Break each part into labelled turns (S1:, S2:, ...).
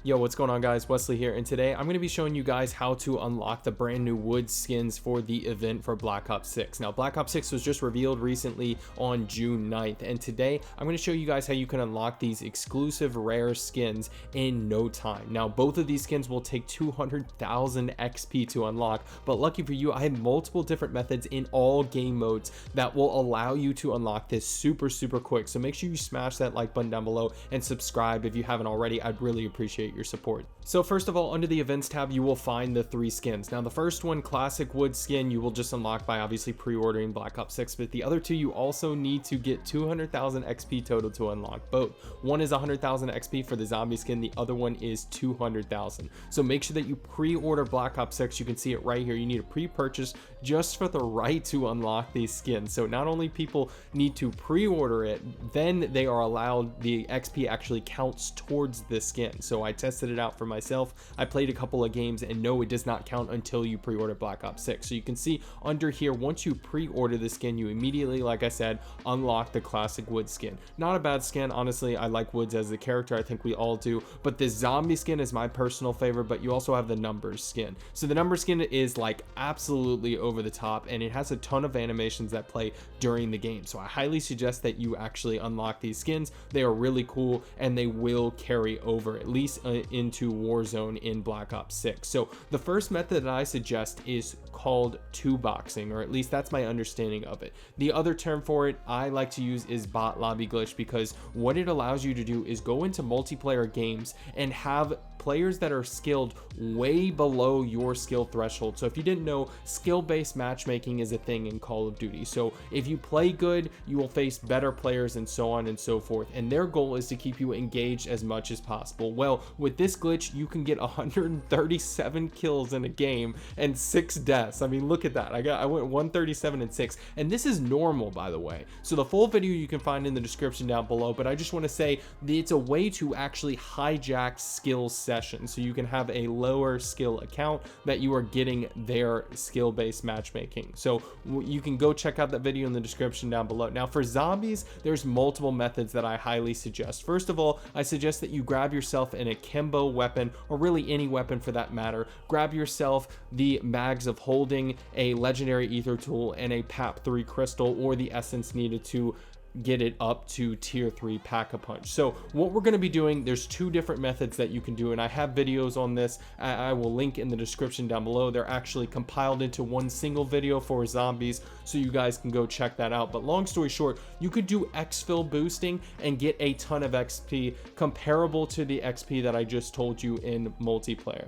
S1: Yo, what's going on guys? Wesley here, and today I'm going to be showing you guys how to unlock the brand new wood skins for the event for Black Ops 6. Now, Black Ops 6 was just revealed recently on June 9th, and today I'm going to show you guys how you can unlock these exclusive rare skins in no time. Now, both of these skins will take 200,000 XP to unlock, but lucky for you, I have multiple different methods in all game modes that will allow you to unlock this super quick. So make sure you smash that like button down below and subscribe if you haven't already. I'd really appreciate your support. So first of all, under the events tab, you will find the 3 skins. Now the first one, classic wood skin, you will just unlock by obviously pre-ordering Black Ops 6, but the other two you also need to get 200,000 XP total to unlock both. One is 100,000 XP for the zombie skin, the other one is 200,000. So make sure that you pre-order Black Ops 6. You can see it right here. You need a pre-purchase just for the right to unlock these skins. So not only people need to pre-order it, then they are allowed, the XP actually counts towards the skin. So I tested it out for myself. I played a couple of games, and no, it does not count until you pre-order Black Ops 6. So you can see under here, once you pre-order the skin, you immediately, like I said, unlock the classic wood skin. Not a bad skin, honestly. I like woods as a character, I think we all do, but the zombie skin is my personal favorite. But you also have the numbers skin. So the numbers skin is like absolutely over the top, and it has a ton of animations that play during the game. So I highly suggest that you actually unlock these skins. They are really cool, and they will carry over at least into Warzone in Black Ops 6. So the first method that I suggest is called two boxing, or at least that's my understanding of it. The other term for it I like to use is bot lobby glitch, because what it allows you to do is go into multiplayer games and have players that are skilled way below your skill threshold. So if you didn't know, skill-based matchmaking is a thing in Call of Duty. So if you play good, you will face better players and so on and so forth, and their goal is to keep you engaged as much as possible. Well, with this glitch, you can get 137 kills in a game and 6 deaths. I mean, look at that. I went 137 and 6, and this is normal, by the way. So the full video you can find in the description down below, but I just want to say that it's a way to actually hijack skill sessions, so you can have a lower skill account that you are getting their skill-based matchmaking. So you can go check out that video in the description down below. Now for zombies, there's multiple methods that I highly suggest. First of all, I suggest that you grab yourself an akimbo weapon, or really any weapon for that matter. Grab yourself the mags of holding, a legendary ether tool, and a PAP3 crystal, or the essence needed to get it up to tier 3 pack-a-punch. So what we're going to be doing, there's 2 different methods that you can do, and I have videos on this. I will link in the description down below. They're actually compiled into one single video for zombies, so you guys can go check that out. But long story short, you could do exfil boosting and get a ton of XP comparable to the XP that I just told you in multiplayer.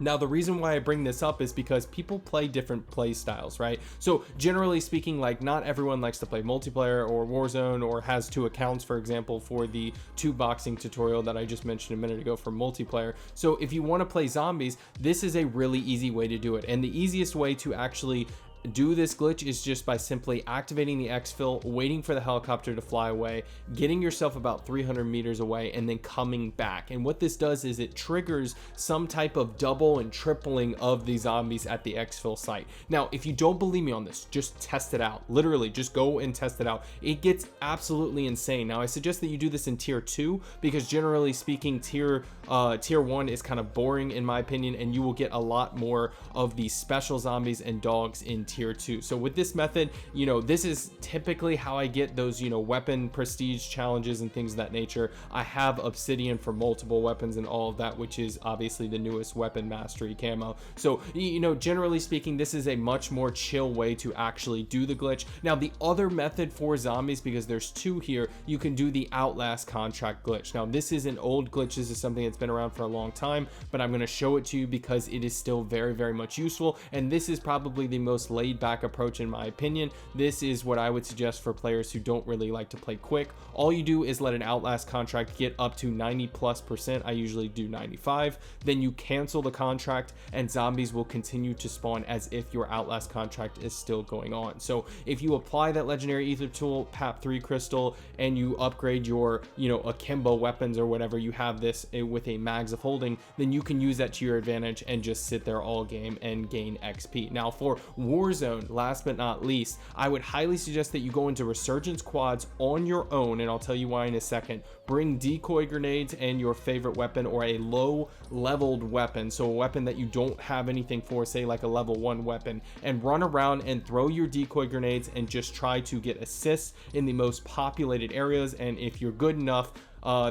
S1: Now, the reason why I bring this up is because people play different play styles, right? So generally speaking, like, not everyone likes to play multiplayer or Warzone, or has 2 accounts, for example, for the 2 boxing tutorial that I just mentioned a minute ago for multiplayer. So if you want to play zombies, this is a really easy way to do it. And the easiest way to actually do this glitch is just by simply activating the exfil, waiting for the helicopter to fly away, getting yourself about 300 meters away, and then coming back. And what this does is it triggers some type of double and tripling of the zombies at the exfil site. Now, if you don't believe me on this, just test it out. Literally, just go and test it out. It gets absolutely insane. Now, I suggest that you do this in tier 2, because generally speaking, tier 1 is kind of boring in my opinion, and you will get a lot more of the special zombies and dogs in tier 2. So with this method, you know, this is typically how I get those, you know, weapon prestige challenges and things of that nature. I have obsidian for multiple weapons and all of that, which is obviously the newest weapon mastery camo. So, you know, generally speaking, this is a much more chill way to actually do the glitch. Now, the other method for zombies, because there's 2 here, you can do the Outlast contract glitch. Now, this is an old glitch. This is something that's been around for a long time, but I'm going to show it to you because it is still very much useful, and this is probably the most laid back approach in my opinion. This is what I would suggest for players who don't really like to play quick. All you do is let an Outlast contract get up to 90+%. I usually do 95. Then you cancel the contract, and zombies will continue to spawn as if your Outlast contract is still going on. So if you apply that legendary ether tool, PAP3 crystal, and you upgrade your, you know, akimbo weapons or whatever, you have this with a mags of holding, then you can use that to your advantage and just sit there all game and gain XP. Now for Warzone, Warzone, last but not least, I would highly suggest that you go into resurgence quads on your own, and I'll tell you why in a second. Bring decoy grenades and your favorite weapon, or a low leveled weapon, so a weapon that you don't have anything for, say like a level 1 weapon, and run around and throw your decoy grenades and just try to get assists in the most populated areas. And if you're good enough,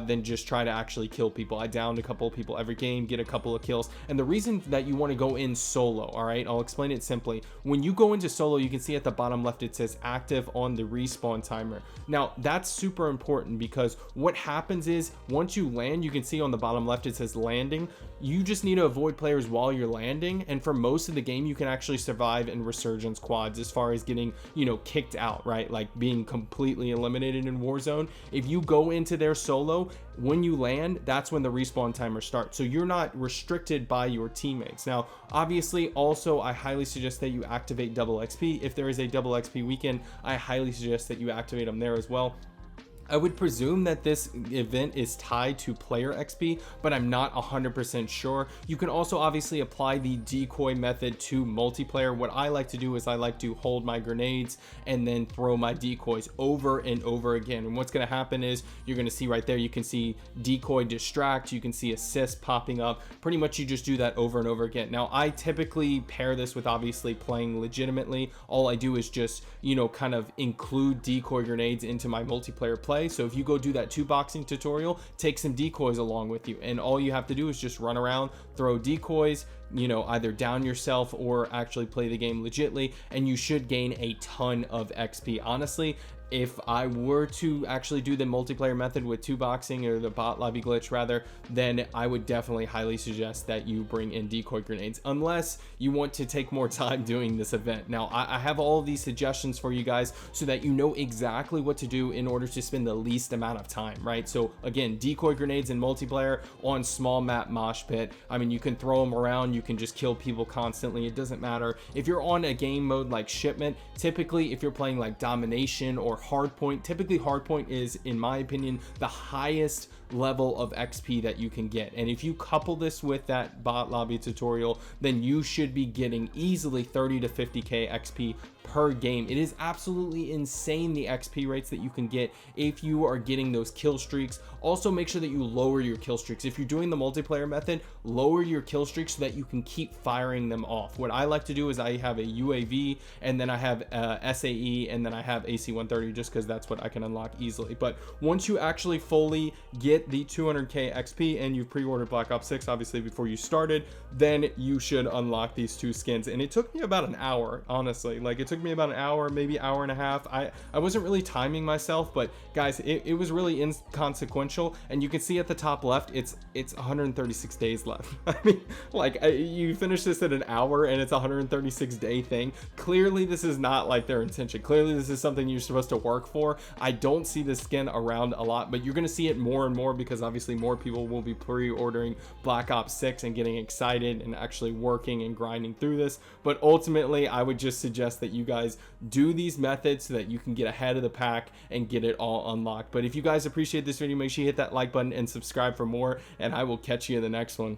S1: then just try to actually kill people. I downed a couple of people every game, get a couple of kills. And the reason that you want to go in solo, all right, I'll explain it simply. When you go into solo, you can see at the bottom left it says active on the respawn timer. Now that's super important, because what happens is once you land, you can see on the bottom left it says landing. You just need to avoid players while you're landing, and for most of the game you can actually survive in resurgence quads as far as getting, you know, kicked out, right? Like being completely eliminated in Warzone. If you go into their solo, when you land, that's when the respawn timer starts, so you're not restricted by your teammates. Now obviously also I highly suggest that you activate double XP. If there is a double XP weekend, I highly suggest that you activate them there as well. I would presume that this event is tied to player XP, but I'm not 100% sure. You can also obviously apply the decoy method to multiplayer. What I like to do is I like to hold my grenades and then throw my decoys over and over again. And what's going to happen is you're going to see right there, you can see decoy distract, you can see assist popping up. Pretty much you just do that over and over again. Now I typically pair this with obviously playing legitimately. All I do is just, you know, kind of include decoy grenades into my multiplayer play. So if you go do that 2-boxing tutorial, take some decoys along with you, and all you have to do is just run around, throw decoys, you know, either down yourself or actually play the game legitly, and you should gain a ton of XP. Honestly, if I were to actually do the multiplayer method with 2-boxing, or the bot lobby glitch rather, then I would definitely highly suggest that you bring in decoy grenades, unless you want to take more time doing this event. Now I have all of these suggestions for you guys so that you know exactly what to do in order to spend the least amount of time, right? So again, decoy grenades in multiplayer on small map mosh pit. I mean, you can throw them around, you can just kill people constantly, it doesn't matter. If you're on a game mode like shipment, typically if you're playing like domination or hardpoint, typically hardpoint is, in my opinion, the highest level of XP that you can get. And if you couple this with that bot lobby tutorial, then you should be getting easily 30 to 50k XP per game. It is absolutely insane the XP rates that you can get if you are getting those kill streaks. Also make sure that you lower your kill streaks. If you're doing the multiplayer method, lower your kill streaks so that you can keep firing them off. What I like to do is I have a UAV, and then I have SAE, and then I have AC-130, just because that's what I can unlock easily. But once you actually fully get the 200k XP and you've pre-ordered Black Ops 6 obviously before you started, then you should unlock these 2 skins. And it took me about an hour, honestly. Like, it took me about an hour, maybe hour and a half. I wasn't really timing myself, but guys, it was really inconsequential. And you can see at the top left, it's 136 days left. I mean, like, you finish this at an hour and it's a 136 day thing. Clearly this is not like their intention. Clearly this is something you're supposed to work for. I don't see this skin around a lot, but you're going to see it more and more, because obviously more people will be pre-ordering Black Ops 6 and getting excited and actually working and grinding through this. But ultimately, I would just suggest that you guys do these methods so that you can get ahead of the pack and get it all unlocked. But if you guys appreciate this video, make sure you hit that like button and subscribe for more, and I will catch you in the next one.